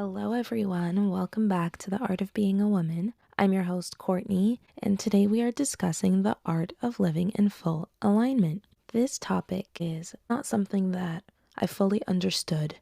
Hello, everyone. Welcome back to the Art of Being a Woman. I'm your host, Courtney, and today we are discussing the art of living in full alignment. This topic is not something that I fully understood.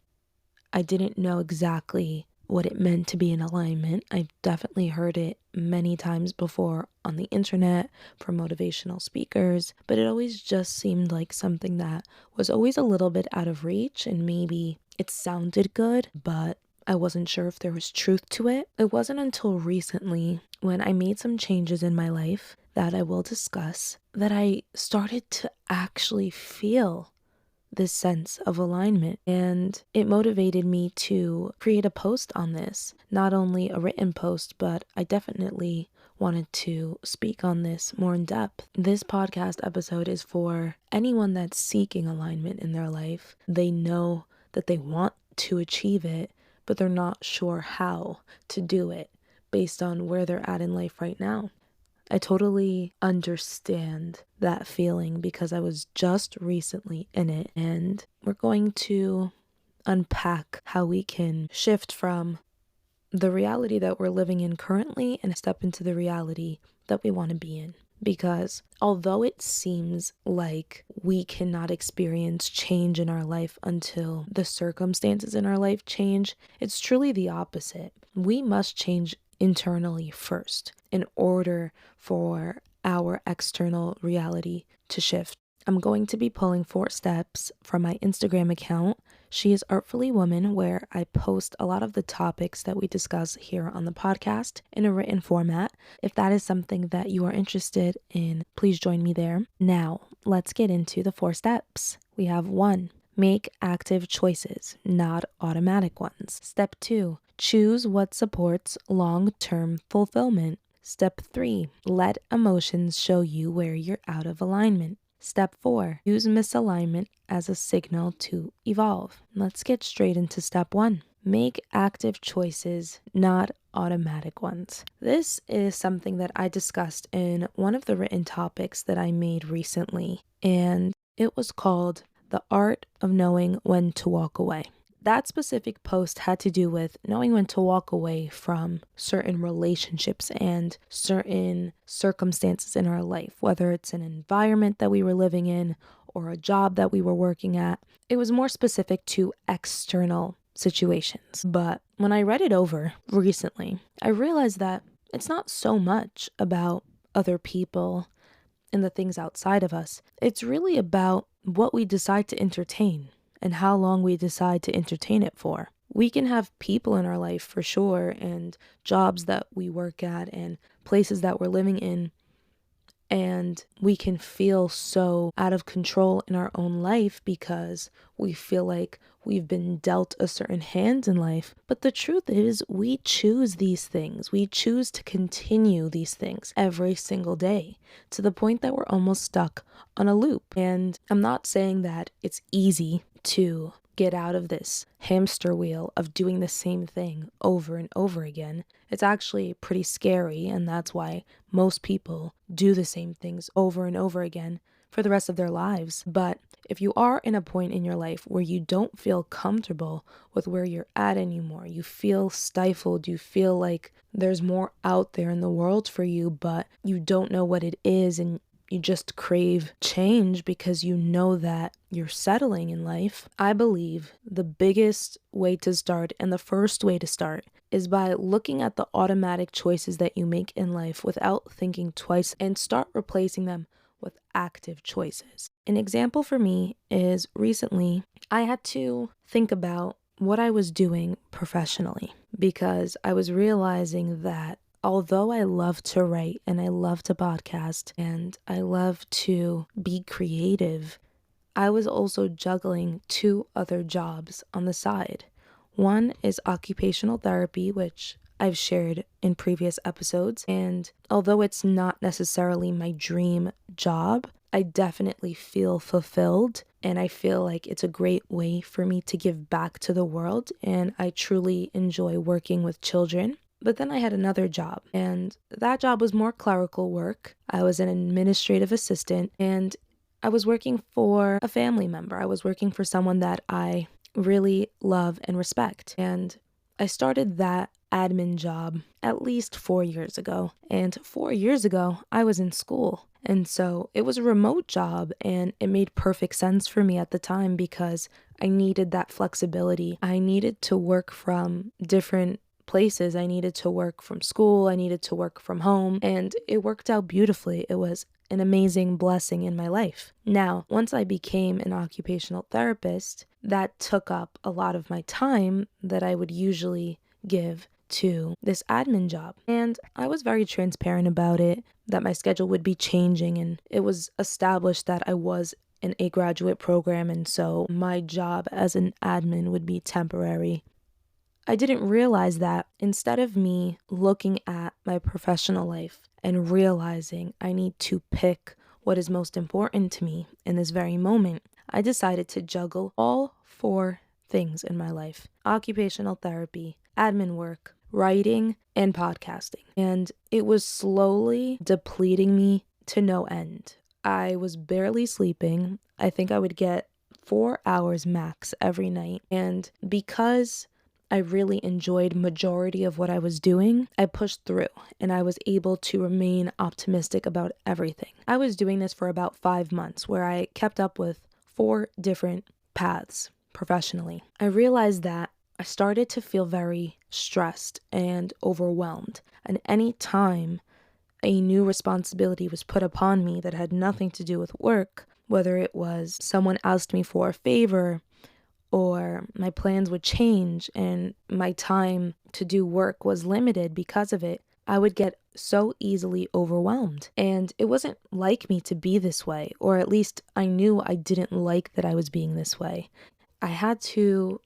I didn't know exactly what it meant to be in alignment. I've definitely heard it many times before on the internet from motivational speakers, but it always just seemed like something that was always a little bit out of reach, and maybe it sounded good, but I wasn't sure if there was truth to it. It wasn't until recently when I made some changes in my life that I will discuss that I started to actually feel this sense of alignment. And it motivated me to create a post on this, not only a written post, but I definitely wanted to speak on this more in depth. This podcast episode is for anyone that's seeking alignment in their life. They know that they want to achieve it, but they're not sure how to do it based on where they're at in life right now. I totally understand that feeling because I was just recently in it, and we're going to unpack how we can shift from the reality that we're living in currently and step into the reality that we want to be in. Because although it seems like we cannot experience change in our life until the circumstances in our life change, it's truly the opposite. We must change internally first in order for our external reality to shift. I'm going to be pulling 4 steps from my Instagram account. She is Artfully Woman, where I post a lot of the topics that we discuss here on the podcast in a written format. If that is something that you are interested in, please join me there. Now, let's get into the 4 steps. We have 1, make active choices, not automatic ones. Step 2, choose what supports long-term fulfillment. Step 3, let emotions show you where you're out of alignment. Step 4, use misalignment as a signal to evolve. Let's get straight into step 1. Make active choices, not automatic ones. This is something that I discussed in one of the written topics that I made recently, and it was called The Art of Knowing When to Walk Away. That specific post had to do with knowing when to walk away from certain relationships and certain circumstances in our life, whether it's an environment that we were living in or a job that we were working at. It was more specific to external situations. But when I read it over recently, I realized that it's not so much about other people and the things outside of us. It's really about what we decide to entertain and how long we decide to entertain it for. We can have people in our life for sure, and jobs that we work at and places that we're living in, and we can feel so out of control in our own life because we feel like we've been dealt a certain hand in life. But the truth is, we choose these things. We choose to continue these things every single day to the point that we're almost stuck on a loop. And I'm not saying that it's easy to get out of this hamster wheel of doing the same thing over and over again. It's actually pretty scary, and that's why most people do the same things over and over again for the rest of their lives. But if you are in a point in your life where you don't feel comfortable with where you're at anymore, you feel stifled, you feel like there's more out there in the world for you, but you don't know what it is, and you just crave change because you know that you're settling in life, I believe the biggest way to start and the first way to start is by looking at the automatic choices that you make in life without thinking twice and start replacing them with active choices. An example for me is recently I had to think about what I was doing professionally because I was realizing that although I love to write and I love to podcast and I love to be creative, I was also juggling 2 other jobs on the side. One is occupational therapy, which I've shared in previous episodes, and although it's not necessarily my dream job, I definitely feel fulfilled, and I feel like it's a great way for me to give back to the world, and I truly enjoy working with children. But then I had another job, and that job was more clerical work. I was an administrative assistant, and I was working for a family member. I was working for someone that I really love and respect. And I started that admin job at least 4 years ago. And 4 years ago, I was in school. And so it was a remote job and it made perfect sense for me at the time because I needed that flexibility. I needed to work from different places. I needed to work from school. I needed to work from home. And it worked out beautifully. It was an amazing blessing in my life. Now, once I became an occupational therapist, that took up a lot of my time that I would usually give to this admin job. And I was very transparent about it, that my schedule would be changing, and it was established that I was in a graduate program, and so my job as an admin would be temporary. I didn't realize that instead of me looking at my professional life and realizing I need to pick what is most important to me in this very moment, I decided to juggle all four things in my life: occupational therapy, admin work, writing, and podcasting. And it was slowly depleting me to no end. I was barely sleeping. I think I would get 4 hours max every night. And because I really enjoyed majority of what I was doing, I pushed through and I was able to remain optimistic about everything. I was doing this for about 5 months where I kept up with 4 different paths professionally. I realized that I started to feel very stressed and overwhelmed. And any time a new responsibility was put upon me that had nothing to do with work, whether it was someone asked me for a favor or my plans would change and my time to do work was limited because of it, I would get so easily overwhelmed. And it wasn't like me to be this way, or at least I knew I didn't like that I was being this way. I had to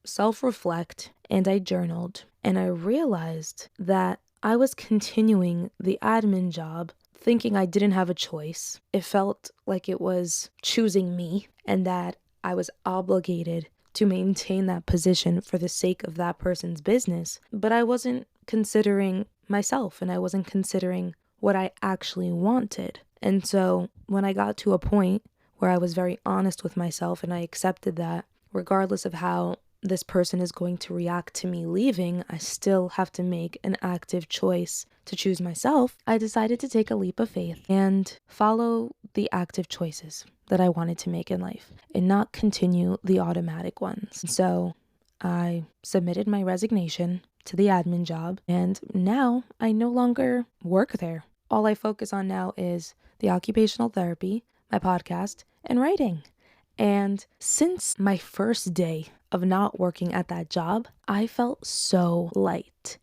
self-reflect and I journaled, and I realized that I was continuing the admin job thinking I didn't have a choice. It felt like it was choosing me and that I was obligated to maintain that position for the sake of that person's business, but I wasn't considering myself and I wasn't considering what I actually wanted. And so when I got to a point where I was very honest with myself and I accepted that regardless of how this person is going to react to me leaving, I still have to make an active choice to choose myself, I decided to take a leap of faith and follow the active choices that I wanted to make in life and not continue the automatic ones. So I submitted my resignation to the admin job, and now I no longer work there. All I focus on now is the occupational therapy, my podcast, and writing. And since my first day of not working at that job, I felt so light.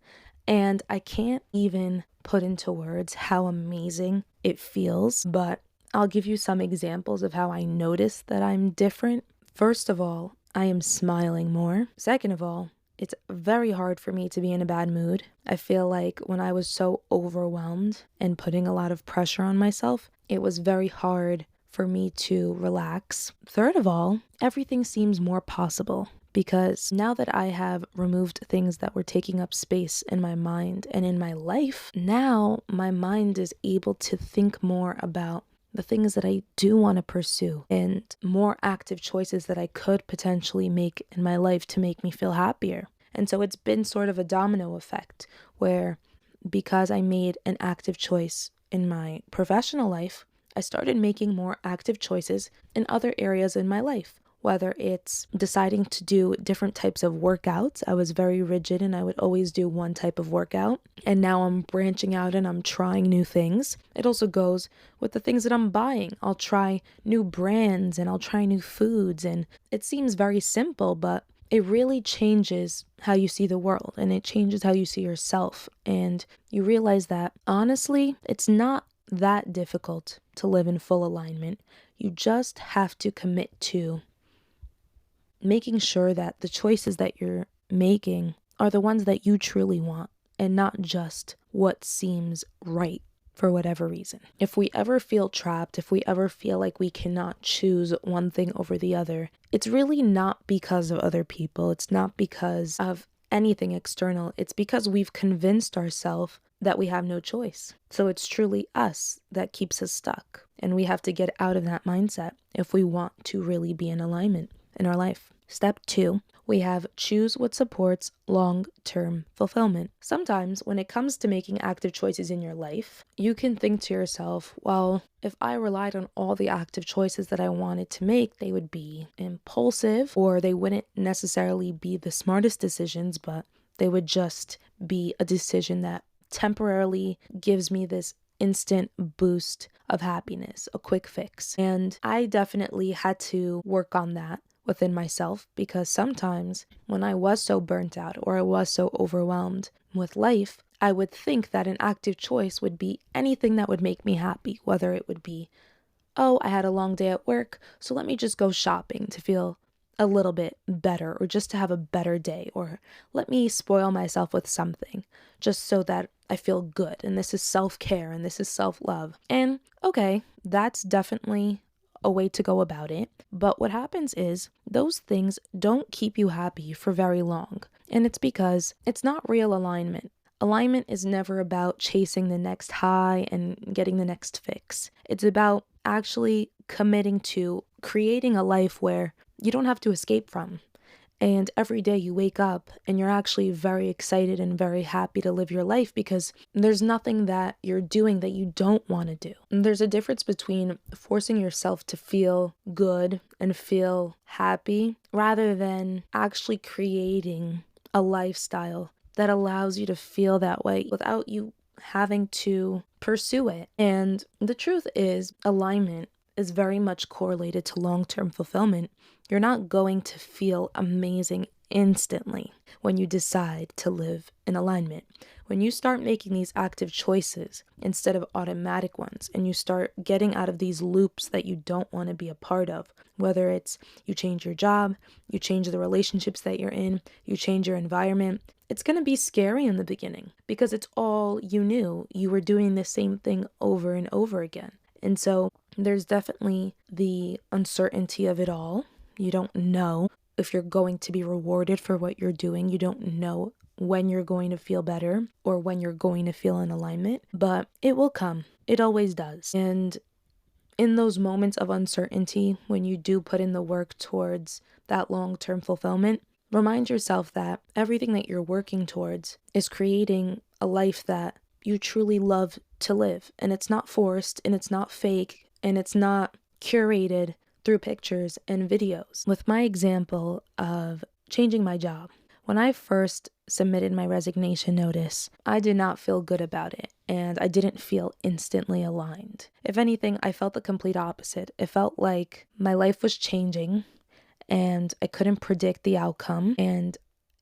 And I can't even put into words how amazing it feels, but I'll give you some examples of how I notice that I'm different. First of all, I am smiling more. Second of all, it's very hard for me to be in a bad mood. I feel like when I was so overwhelmed and putting a lot of pressure on myself, it was very hard for me to relax. Third of all, everything seems more possible because now that I have removed things that were taking up space in my mind and in my life, now my mind is able to think more about the things that I do want to pursue and more active choices that I could potentially make in my life to make me feel happier. And so it's been sort of a domino effect where because I made an active choice in my professional life, I started making more active choices in other areas in my life. Whether it's deciding to do different types of workouts. I was very rigid and I would always do one type of workout. And now I'm branching out and I'm trying new things. It also goes with the things that I'm buying. I'll try new brands and I'll try new foods. And it seems very simple, but it really changes how you see the world and it changes how you see yourself. And you realize that honestly, it's not that difficult to live in full alignment. You just have to commit to making sure that the choices that you're making are the ones that you truly want and not just what seems right for whatever reason. If we ever feel trapped, if we ever feel like we cannot choose one thing over the other, it's really not because of other people. It's not because of anything external. It's because we've convinced ourselves that we have no choice. So it's truly us that keeps us stuck. And we have to get out of that mindset if we want to really be in alignment in our life. Step 2 We have choose what supports long-term fulfillment. Sometimes when it comes to making active choices in your life, you can think to yourself, well, if I relied on all the active choices that I wanted to make, they would be impulsive, or they wouldn't necessarily be the smartest decisions, but they would just be a decision that temporarily gives me this instant boost of happiness, a quick fix. And I definitely had to work on that within myself, because sometimes when I was so burnt out or I was so overwhelmed with life, I would think that an active choice would be anything that would make me happy, whether it would be, oh, I had a long day at work, so let me just go shopping to feel a little bit better, or just to have a better day, or let me spoil myself with something just so that I feel good. And this is self-care and this is self-love. And okay, that's definitely a way to go about it. But what happens is those things don't keep you happy for very long. And it's because it's not real alignment. Alignment is never about chasing the next high and getting the next fix. It's about actually committing to creating a life where you don't have to escape from. And every day you wake up and you're actually very excited and very happy to live your life, because there's nothing that you're doing that you don't want to do. And there's a difference between forcing yourself to feel good and feel happy rather than actually creating a lifestyle that allows you to feel that way without you having to pursue it. And the truth is, alignment is very much correlated to long-term fulfillment. You're not going to feel amazing instantly when you decide to live in alignment. When you start making these active choices instead of automatic ones, and you start getting out of these loops that you don't want to be a part of, whether it's you change your job, you change the relationships that you're in, you change your environment, it's going to be scary in the beginning because it's all you knew. You were doing the same thing over and over again. And so there's definitely the uncertainty of it all. You don't know if you're going to be rewarded for what you're doing. You don't know when you're going to feel better or when you're going to feel in alignment, but it will come. It always does. And in those moments of uncertainty, when you do put in the work towards that long-term fulfillment, remind yourself that everything that you're working towards is creating a life that you truly love to live. And it's not forced, and it's not fake, and it's not curated through pictures and videos. With my example of changing my job, when I first submitted my resignation notice, I did not feel good about it, and I didn't feel instantly aligned. If anything, I felt the complete opposite. It felt like my life was changing and I couldn't predict the outcome, and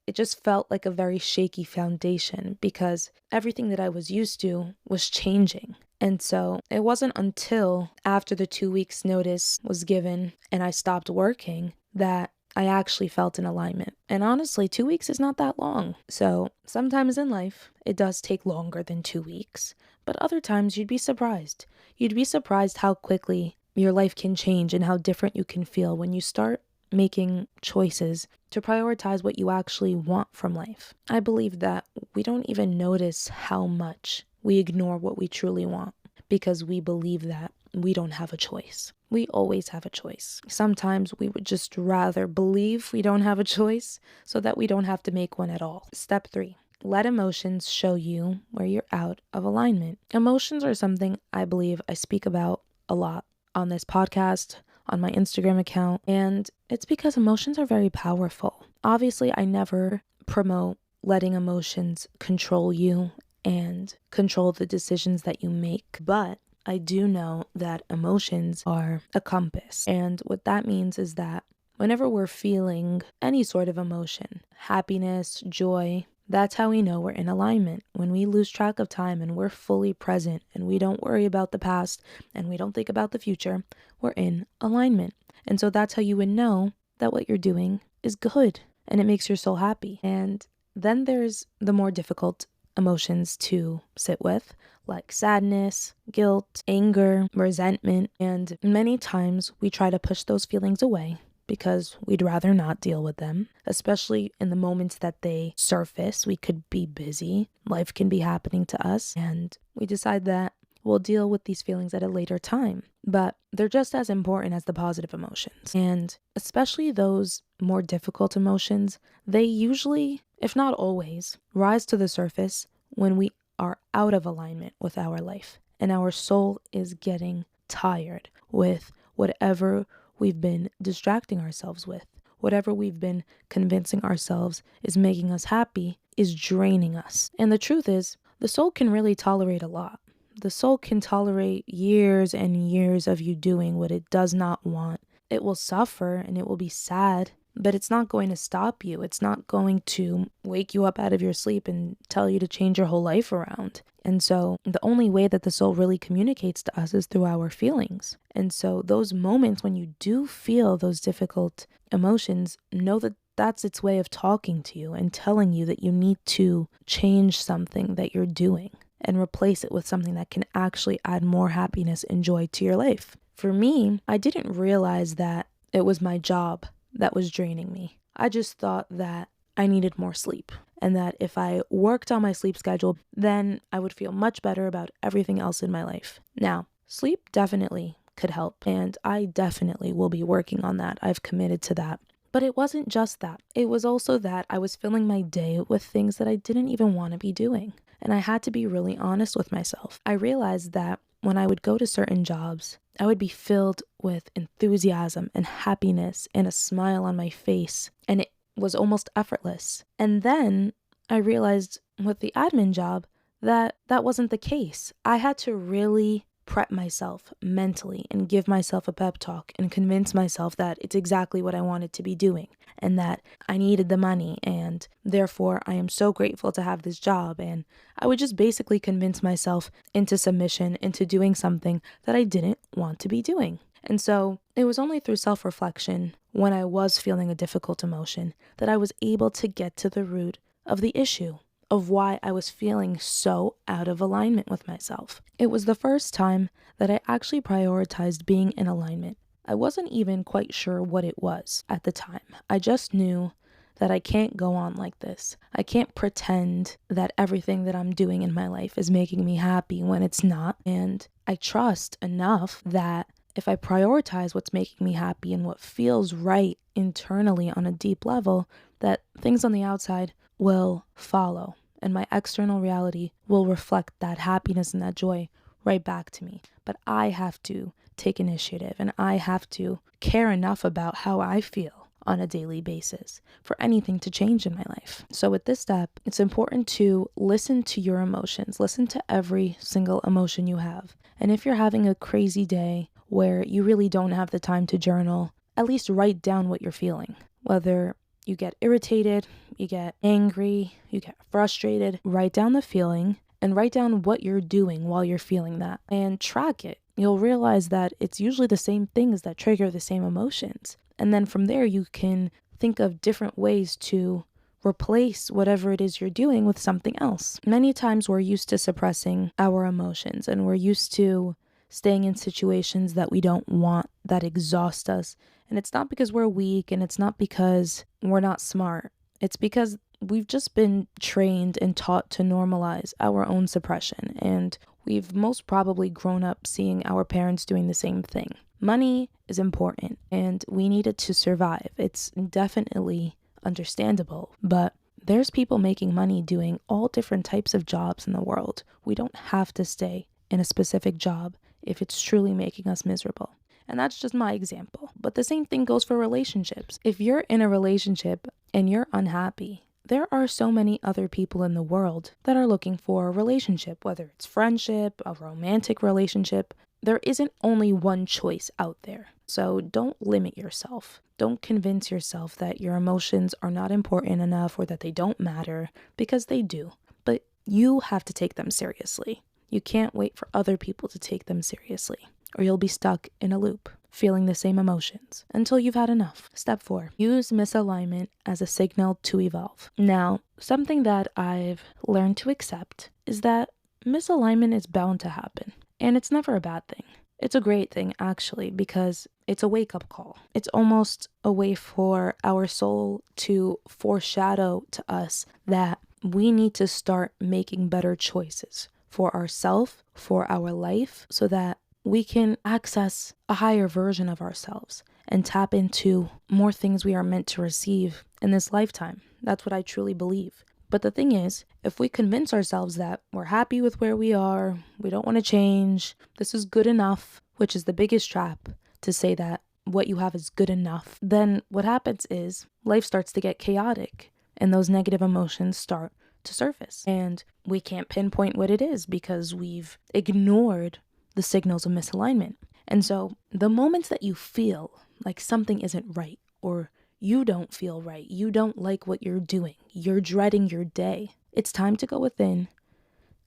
it just felt like a very shaky foundation because everything that I was used to was changing. And so it wasn't until after the 2 weeks notice was given and I stopped working that I actually felt an alignment. And honestly, 2 weeks is not that long. So sometimes in life, it does take longer than 2 weeks, but other times you'd be surprised. You'd be surprised how quickly your life can change and how different you can feel when you start making choices to prioritize what you actually want from life. I believe that we don't even notice how much we ignore what we truly want because we believe that we don't have a choice. We always have a choice. Sometimes we would just rather believe we don't have a choice so that we don't have to make one at all. Step 3. Let emotions show you where you're out of alignment. Emotions are something I believe I speak about a lot on this podcast, on my Instagram account, and it's because emotions are very powerful. Obviously, I never promote letting emotions control you and control the decisions that you make, but I do know that emotions are a compass. And what that means is that whenever we're feeling any sort of emotion, happiness, joy, that's how we know we're in alignment. When we lose track of time and we're fully present and we don't worry about the past and we don't think about the future, we're in alignment. And so that's how you would know that what you're doing is good and it makes your soul happy. And then there's the more difficult emotions to sit with, like sadness, guilt, anger, resentment. And many times we try to push those feelings away because we'd rather not deal with them, especially in the moments that they surface. We could be busy, life can be happening to us, and we decide that We'll deal with these feelings at a later time, but they're just as important as the positive emotions. And especially those more difficult emotions, they usually, if not always, rise to the surface when we are out of alignment with our life and our soul is getting tired with whatever we've been distracting ourselves with. Whatever we've been convincing ourselves is making us happy is draining us. And the truth is, the soul can really tolerate a lot. The soul can tolerate years and years of you doing what it does not want. It will suffer and it will be sad, but it's not going to stop you. It's not going to wake you up out of your sleep and tell you to change your whole life around. And so the only way that the soul really communicates to us is through our feelings. And so those moments when you do feel those difficult emotions, know that that's its way of talking to you and telling you that you need to change something that you're doing and replace it with something that can actually add more happiness and joy to your life. For me, I didn't realize that it was my job that was draining me. I just thought that I needed more sleep and that if I worked on my sleep schedule, then I would feel much better about everything else in my life. Now, sleep definitely could help, and I definitely will be working on that. I've committed to that. But it wasn't just that. It was also that I was filling my day with things that I didn't even want to be doing. And I had to be really honest with myself. I realized that when I would go to certain jobs, I would be filled with enthusiasm and happiness and a smile on my face, and it was almost effortless. And then I realized with the admin job that that wasn't the case. I had to really prep myself mentally and give myself a pep talk and convince myself that it's exactly what I wanted to be doing and that I needed the money and therefore I am so grateful to have this job. And I would just basically convince myself into submission, into doing something that I didn't want to be doing. And so it was only through self-reflection when I was feeling a difficult emotion that I was able to get to the root of the issue, of why I was feeling so out of alignment with myself. It was the first time that I actually prioritized being in alignment. I wasn't even quite sure what it was at the time. I just knew that I can't go on like this. I can't pretend that everything that I'm doing in my life is making me happy when it's not. And I trust enough that if I prioritize what's making me happy and what feels right internally on a deep level, that things on the outside will follow and my external reality will reflect that happiness and that joy right back to me. But I have to take initiative and I have to care enough about how I feel on a daily basis for anything to change in my life. So with this step, it's important to listen to your emotions, listen to every single emotion you have. And if you're having a crazy day where you really don't have the time to journal, at least write down what you're feeling, whether you get irritated, you get angry, you get frustrated. Write down the feeling and write down what you're doing while you're feeling that and track it. You'll realize that it's usually the same things that trigger the same emotions. And then from there, you can think of different ways to replace whatever it is you're doing with something else. Many times we're used to suppressing our emotions and we're used to staying in situations that we don't want, that exhaust us. And it's not because we're weak and it's not because we're not smart. It's because we've just been trained and taught to normalize our own suppression. And we've most probably grown up seeing our parents doing the same thing. Money is important and we need it to survive. It's definitely understandable, but there's people making money doing all different types of jobs in the world. We don't have to stay in a specific job if it's truly making us miserable. And that's just my example. But the same thing goes for relationships. If you're in a relationship and you're unhappy, there are so many other people in the world that are looking for a relationship, whether it's friendship, a romantic relationship. There isn't only one choice out there. So don't limit yourself. Don't convince yourself that your emotions are not important enough or that they don't matter, because they do. But you have to take them seriously. You can't wait for other people to take them seriously, or you'll be stuck in a loop, feeling the same emotions until you've had enough. Step 4, use misalignment as a signal to evolve. Now, something that I've learned to accept is that misalignment is bound to happen, and it's never a bad thing. It's a great thing, actually, because it's a wake-up call. It's almost a way for our soul to foreshadow to us that we need to start making better choices for ourselves, for our life, so that we can access a higher version of ourselves and tap into more things we are meant to receive in this lifetime. That's what I truly believe. But the thing is, if we convince ourselves that we're happy with where we are, we don't want to change, this is good enough, which is the biggest trap, to say that what you have is good enough, then what happens is life starts to get chaotic and those negative emotions start to surface. And we can't pinpoint what it is because we've ignored the signals of misalignment. And so the moments that you feel like something isn't right, or you don't feel right, you don't like what you're doing, you're dreading your day, it's time to go within,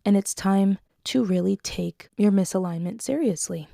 and it's time to really take your misalignment seriously.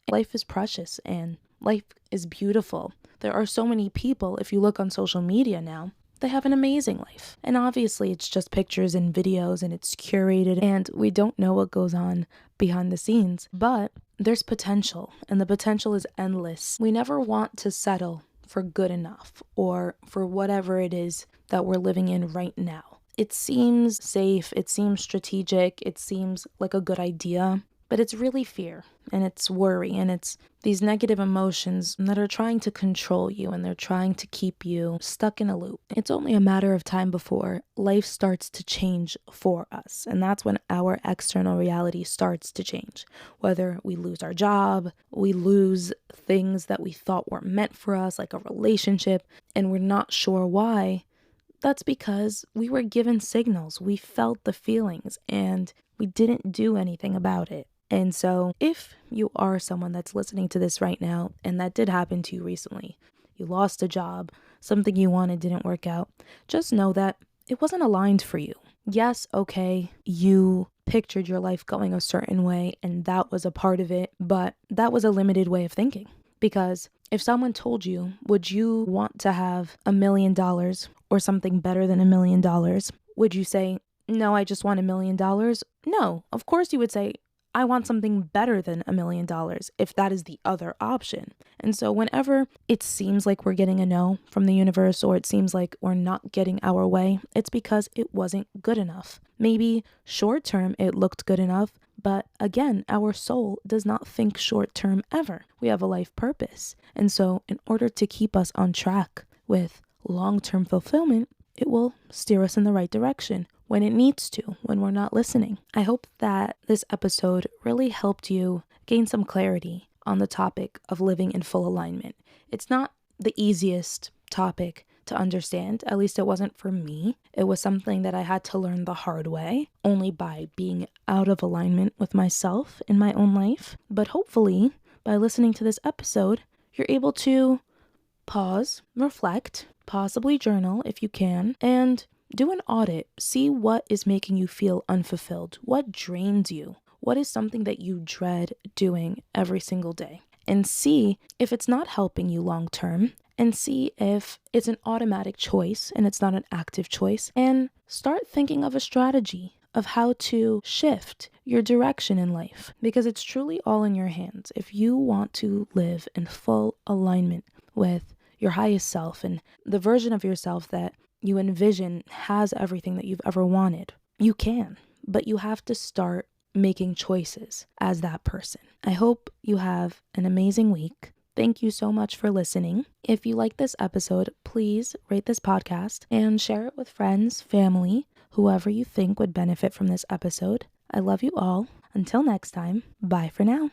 Life is precious and life is beautiful. There are so many people, if you look on social media now, they have an amazing life. And obviously it's just pictures and videos and it's curated and we don't know what goes on behind the scenes, but there's potential and the potential is endless. We never want to settle for good enough or for whatever it is that we're living in right now. It seems safe, it seems strategic, it seems like a good idea, but it's really fear and it's worry and it's these negative emotions that are trying to control you and they're trying to keep you stuck in a loop. It's only a matter of time before life starts to change for us. And that's when our external reality starts to change. Whether we lose our job, we lose things that we thought were meant for us, like a relationship, and we're not sure why. That's because we were given signals, we felt the feelings, and we didn't do anything about it. And so if you are someone that's listening to this right now, and that did happen to you recently, you lost a job, something you wanted didn't work out, just know that it wasn't aligned for you. Yes, okay, you pictured your life going a certain way, and that was a part of it, but that was a limited way of thinking. Because if someone told you, would you want to have $1 million or something better than $1 million? Would you say, no, I just want $1 million? No, of course you would say, I want something better than $1 million if that is the other option. And so whenever it seems like we're getting a no from the universe or it seems like we're not getting our way, it's because it wasn't good enough. Maybe short term it looked good enough, but again, our soul does not think short term ever. We have a life purpose. And so in order to keep us on track with long-term fulfillment, it will steer us in the right direction when it needs to, when we're not listening. I hope that this episode really helped you gain some clarity on the topic of living in full alignment. It's not the easiest topic to understand, at least it wasn't for me. It was something that I had to learn the hard way, only by being out of alignment with myself in my own life. But hopefully, by listening to this episode, you're able to pause, reflect, possibly journal if you can, and do an audit. See what is making you feel unfulfilled. What drains you? What is something that you dread doing every single day? And see if it's not helping you long term, and see if it's an automatic choice and it's not an active choice. And start thinking of a strategy of how to shift your direction in life, because it's truly all in your hands. If you want to live in full alignment with your highest self and the version of yourself that you envision has everything that you've ever wanted, you can, but you have to start making choices as that person. I hope you have an amazing week. Thank you so much for listening. If you like this episode, please rate this podcast and share it with friends, family, whoever you think would benefit from this episode. I love you all. Until next time, bye for now.